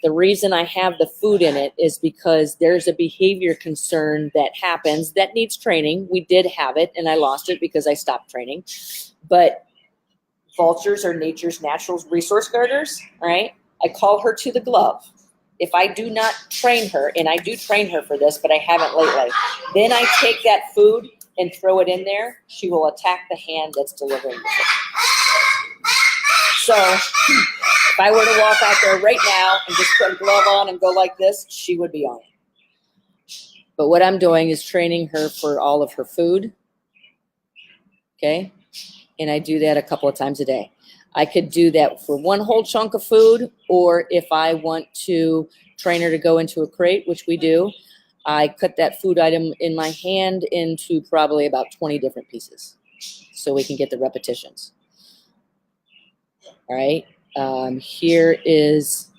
The reason I have the food in it is because there's a behavior concern that happens that needs training. We did have it, and I lost it because I stopped training. But vultures are nature's natural resource guarders, all right? I call her to the glove. If I do not train her, and I do train her for this, but I haven't lately, then I take that food and throw it in there, she will attack the hand that's delivering the food. So if I were to walk out there right now and just put a glove on and go like this, she would be on it. But what I'm doing is training her for all of her food, okay? And I do that a couple of times a day. I could do that for one whole chunk of food, or if I want to train her to go into a crate, which we do, I cut that food item in my hand into probably about 20 different pieces so we can get the repetitions. All right. Here is,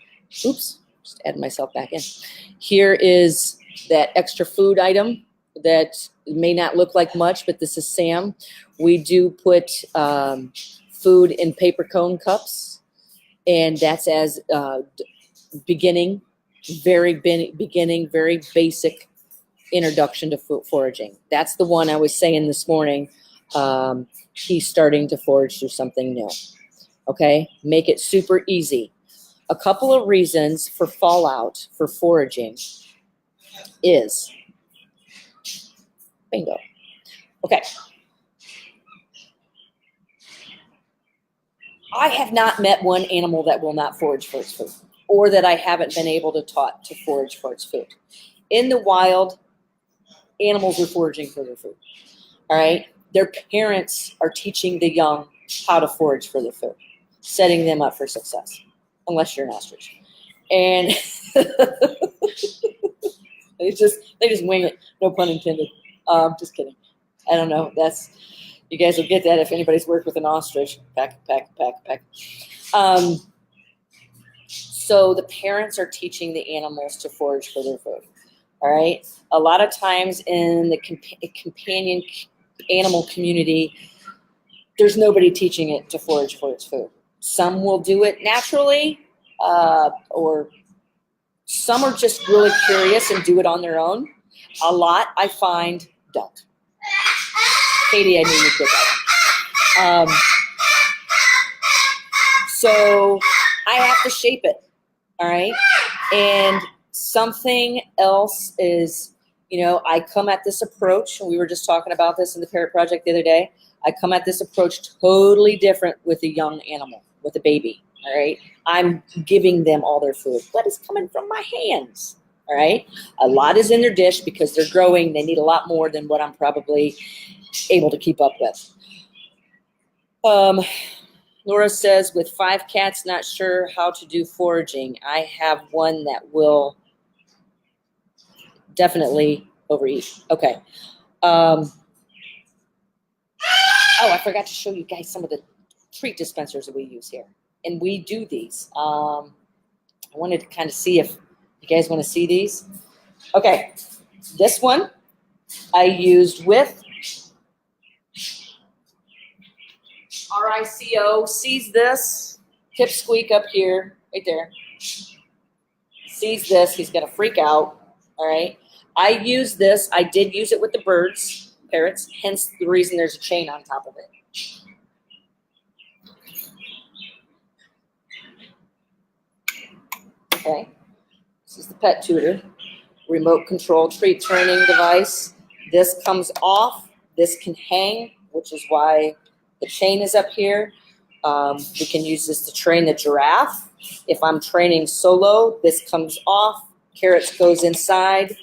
oops, just added myself back in. Here is that extra food item that may not look like much, but this is Sam. We do put food in paper cone cups, and that's as beginning, very basic introduction to foraging. That's the one I was saying this morning. He's starting to forage through something new. Okay, make it super easy. A couple of reasons for fallout for foraging is, bingo. Okay. I have not met one animal that will not forage for its food, or that I haven't been able to taught to forage for its food. In the wild, animals are foraging for their food. All right. Their parents are teaching the young how to forage for their food, setting them up for success, unless you're an ostrich. And they just wing it. No pun intended. Just kidding. I don't know. You guys will get that if anybody's worked with an ostrich. Pack. So the parents are teaching the animals to forage for their food. All right. A lot of times in the companion animal community, there's nobody teaching it to forage for its food. Some will do it naturally, or some are just really curious and do it on their own. A lot, I find, don't. Katie, I knew you did that. So I have to shape it, all right? And something else is, I come at this approach, and we were just talking about this in the Parrot Project the other day. I come at this approach totally different with a young animal, with a baby, all right? I'm giving them all their food, but it's coming from my hands, all right? A lot is in their dish because they're growing. They need a lot more than what I'm probably able to keep up with. Laura says, with 5 cats, not sure how to do foraging. I have one that will definitely overeat. Okay. Oh, I forgot to show you guys some of the treat dispensers that we use here. And we do these. I wanted to kind of see if you guys want to see these. Okay. This one I used with RICO. Sees this. Pipsqueak up here. Right there. Sees this. He's going to freak out. All right. I use this. I did use it with the birds, parrots, hence the reason there's a chain on top of it. Okay. This is the pet tutor. Remote control treat turning device. This comes off. This can hang, which is why the chain is up here. We can use this to train the giraffe. If I'm training solo, this comes off. Carrots goes inside.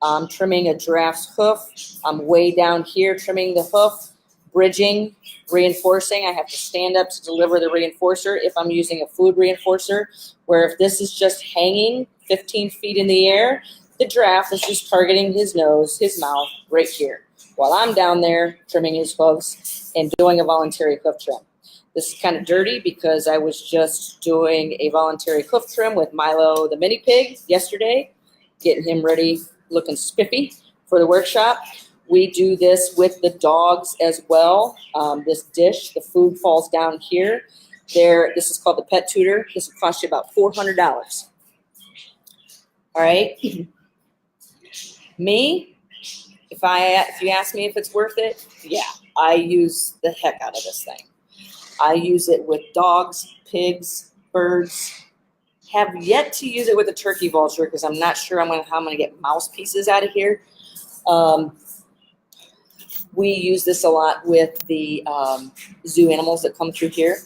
I'm trimming a giraffe's hoof. I'm way down here trimming the hoof, bridging, reinforcing. I have to stand up to deliver the reinforcer if I'm using a food reinforcer, where if this is just hanging 15 feet in the air, the giraffe is just targeting his nose, his mouth right here, while I'm down there trimming his hooves and doing a voluntary hoof trim. This is kind of dirty because I was just doing a voluntary hoof trim with Milo the mini pig yesterday, getting him ready, looking spiffy for the workshop. We do this with the dogs as well. This dish, the food falls down here. This is called the Pet Tutor. This will cost you about $400. All right. Me, if you ask me if it's worth it, yeah, I use the heck out of this thing. I use it with dogs, pigs, birds. Have yet to use it with a turkey vulture because I'm not sure how I'm going to get mouse pieces out of here. We use this a lot with the zoo animals that come through here.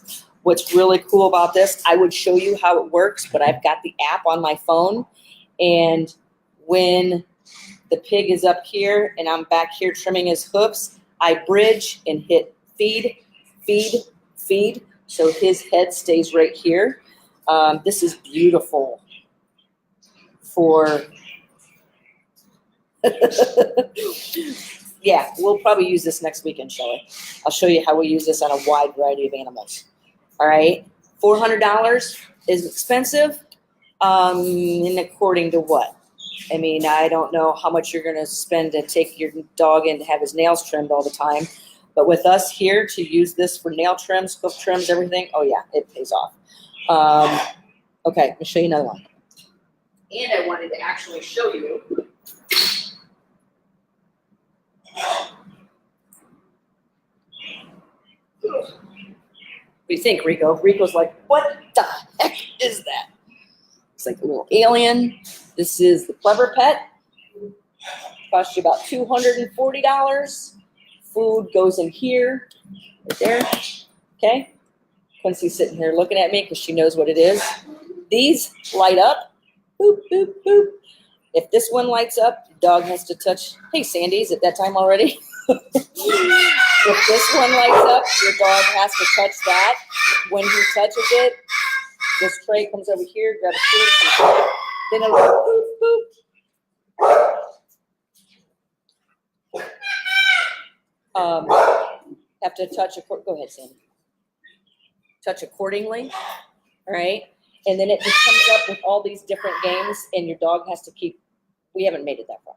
What's really cool about this, I would show you how it works, but I've got the app on my phone. And when the pig is up here and I'm back here trimming his hoofs, I bridge and hit feed, feed, feed. So his head stays right here. This is beautiful for, yeah, we'll probably use this next weekend, Shelley. I'll show you how we use this on a wide variety of animals. All right, $400 is expensive, and according to what? I mean, I don't know how much you're going to spend to take your dog in to have his nails trimmed all the time. But with us here to use this for nail trims, hoof trims, everything, oh yeah, it pays off. Okay, let me show you another one. And I wanted to actually show you What do you think, Rico? Rico's like, what the heck is that? It's like a little alien. This is the Clever Pet. Costs you about $240. Food goes in here, right there. Okay. Quincy's sitting here looking at me because she knows what it is. These light up. Boop, boop, boop. If this one lights up, the dog has to touch. Hey, Sandy's at that time already. If this one lights up, your dog has to touch that. When he touches it, this tray comes over here, grabs food, then it'll go boop, boop. Have to touch go ahead, Sandy. Touch accordingly, all right? And then it just comes up with all these different games, and your dog has to keep. We haven't made it that far.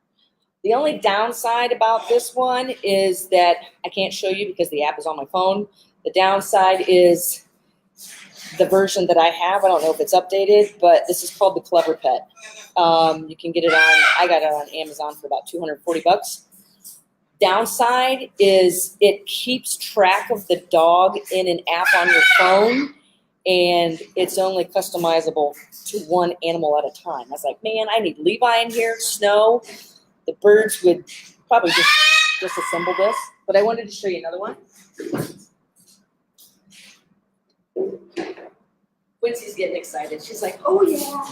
The only downside about this one is that I can't show you because the app is on my phone. The downside is the version that I have. I don't know if it's updated, but this is called the Clever Pet. You can get it on. I got it on Amazon for about $240. Downside is it keeps track of the dog in an app on your phone, and it's only customizable to one animal at a time. I was like, man, I need Levi in here, Snow. The birds would probably just disassemble this, but I wanted to show you another one. Quincy's getting excited. She's like, oh yeah.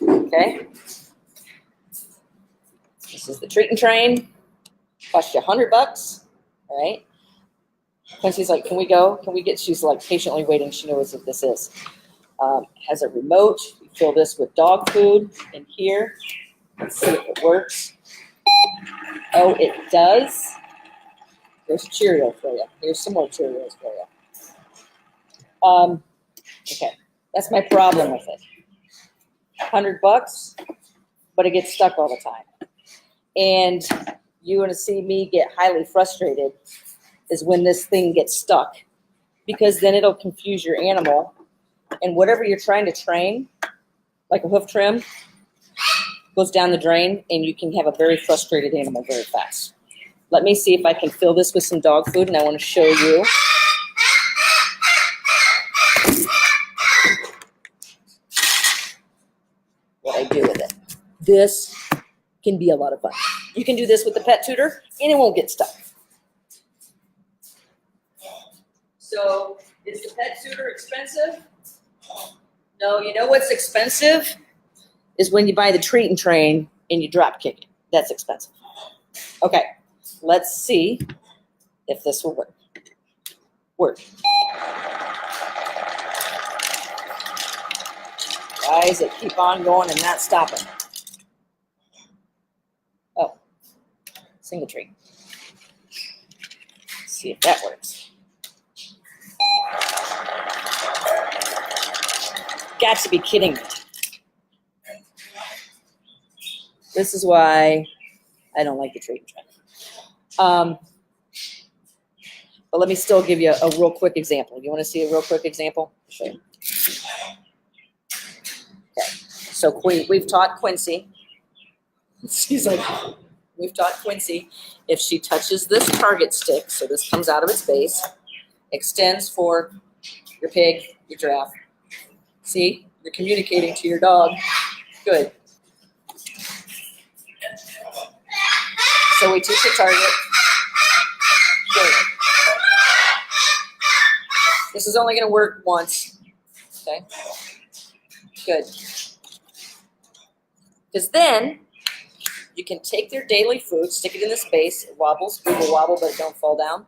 Okay. This is the treat and train. Cost you $100, all right? Quincy's like, can we go? Can we get, she's like patiently waiting. She knows what this is. Has a remote. You fill this with dog food in here. Let's see if it works. Oh, it does. There's Cheerio for you. Here's some more Cheerios for you. Okay, that's my problem with it. $100, but it gets stuck all the time. And you're going to see me get highly frustrated is when this thing gets stuck, because then it'll confuse your animal, and whatever you're trying to train, like a hoof trim, goes down the drain, and you can have a very frustrated animal very fast. Let me see if I can fill this with some dog food, and I want to show you. What I do with it. This can be a lot of fun. You can do this with the pet tutor, and it won't get stuck. So, is the pet tutor expensive? No, you know what's expensive? Is when you buy the treat and train and you drop kick it. That's expensive. Okay, let's see if this will work. Why does it keep on going and not stopping? Oh, single tree. Let's see if that works. Got to be kidding me. This is why I don't like the treat and train. But let me still give you a real quick example. You want to see a real quick example? I'll show you. Okay. So we've taught Quincy. She's like, we've taught Quincy if she touches this target stick, so this comes out of its base, extends for your pig, your giraffe. See, you're communicating to your dog. Good. So we teach a target. Good. This is only going to work once. Okay. Good. Because then you can take their daily food, stick it in this base. It wobbles. It will wobble, but it don't fall down.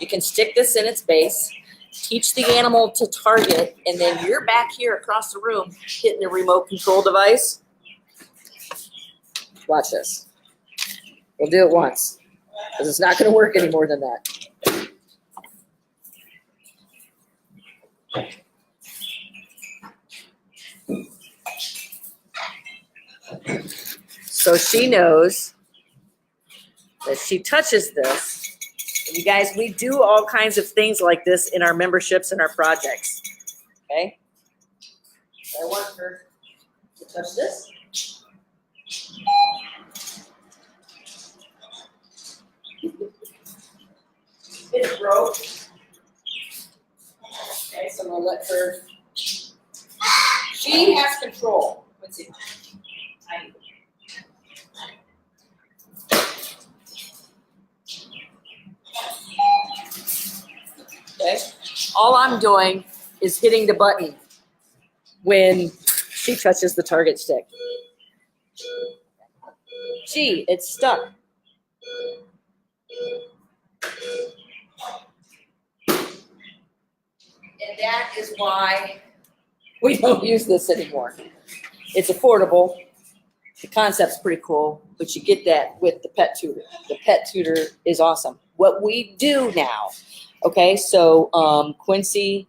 You can stick this in its base. Teach the animal to target, and then you're back here across the room hitting the remote control device. Watch this. We'll do it once, because it's not going to work any more than that. So she knows that she touches this. And you guys, we do all kinds of things like this in our memberships and our projects. Okay? So I want her to touch this. It's broke. Okay, so I'm gonna let her. She has control. Let's see. Okay. All I'm doing is hitting the button when she touches the target stick. Gee, it's stuck. And that is why we don't use this anymore. It's affordable. The concept's pretty cool, but you get that with the pet tutor. The pet tutor is awesome. What we do now, okay, so Quincy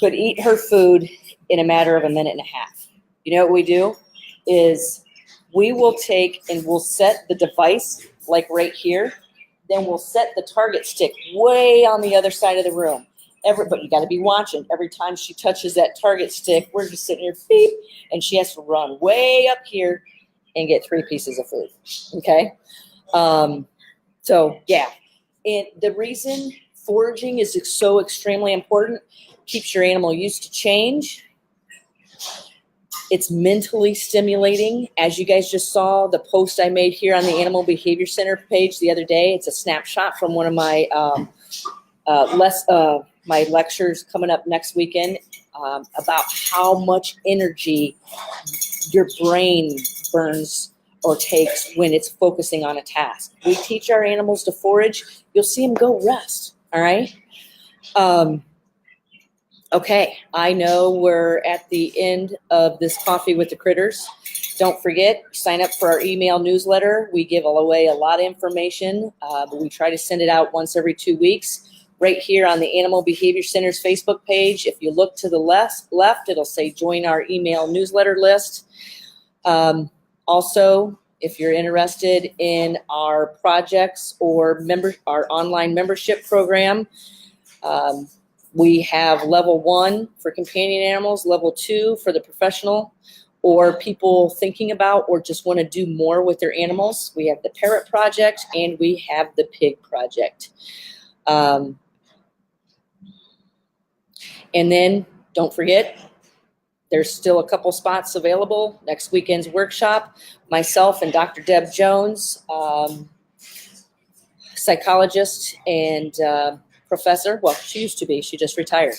could eat her food in a matter of a minute and a half. You know what we do is we will take and we'll set the device like right here. Then we'll set the target stick way on the other side of the room. But you got to be watching. Every time she touches that target stick, we're just sitting here, beep, and she has to run way up here and get 3 pieces of food. Okay? So, yeah. And the reason foraging is so extremely important, keeps your animal used to change. It's mentally stimulating. As you guys just saw, the post I made here on the Animal Behavior Center page the other day, it's a snapshot from one of my my lectures coming up next weekend about how much energy your brain burns or takes when it's focusing on a task. We teach our animals to forage. You'll see them go rest, all right? Okay, I know we're at the end of this Coffee with the Critters. Don't forget, sign up for our email newsletter. We give away a lot of information, but we try to send it out once every 2 weeks. Right here on the Animal Behavior Center's Facebook page, if you look to the left, it'll say join our email newsletter list. Also, if you're interested in our projects or our online membership program, we have level 1 for companion animals, level 2 for the professional or people thinking about or just want to do more with their animals. We have the Parrot Project and we have the Pig Project. And then don't forget, there's still a couple spots available. Next weekend's workshop, myself and Dr. Deb Jones, psychologist and professor. Well, she used to be. She just retired.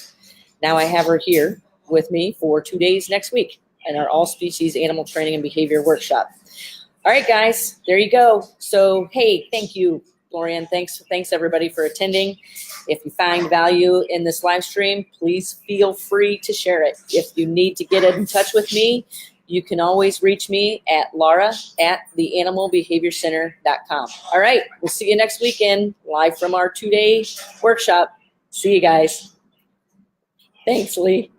Now I have her here with me for 2 days next week in our all-species animal training and behavior workshop. All right, guys, there you go. So, hey, thank you, Lorian. Thanks everybody for attending. If you find value in this live stream, please feel free to share it. If you need to get in touch with me, you can always reach me at laura@theanimalbehaviorcenter.com. All right, we'll see you next weekend, live from our 2-day workshop. See you guys. Thanks, Lee.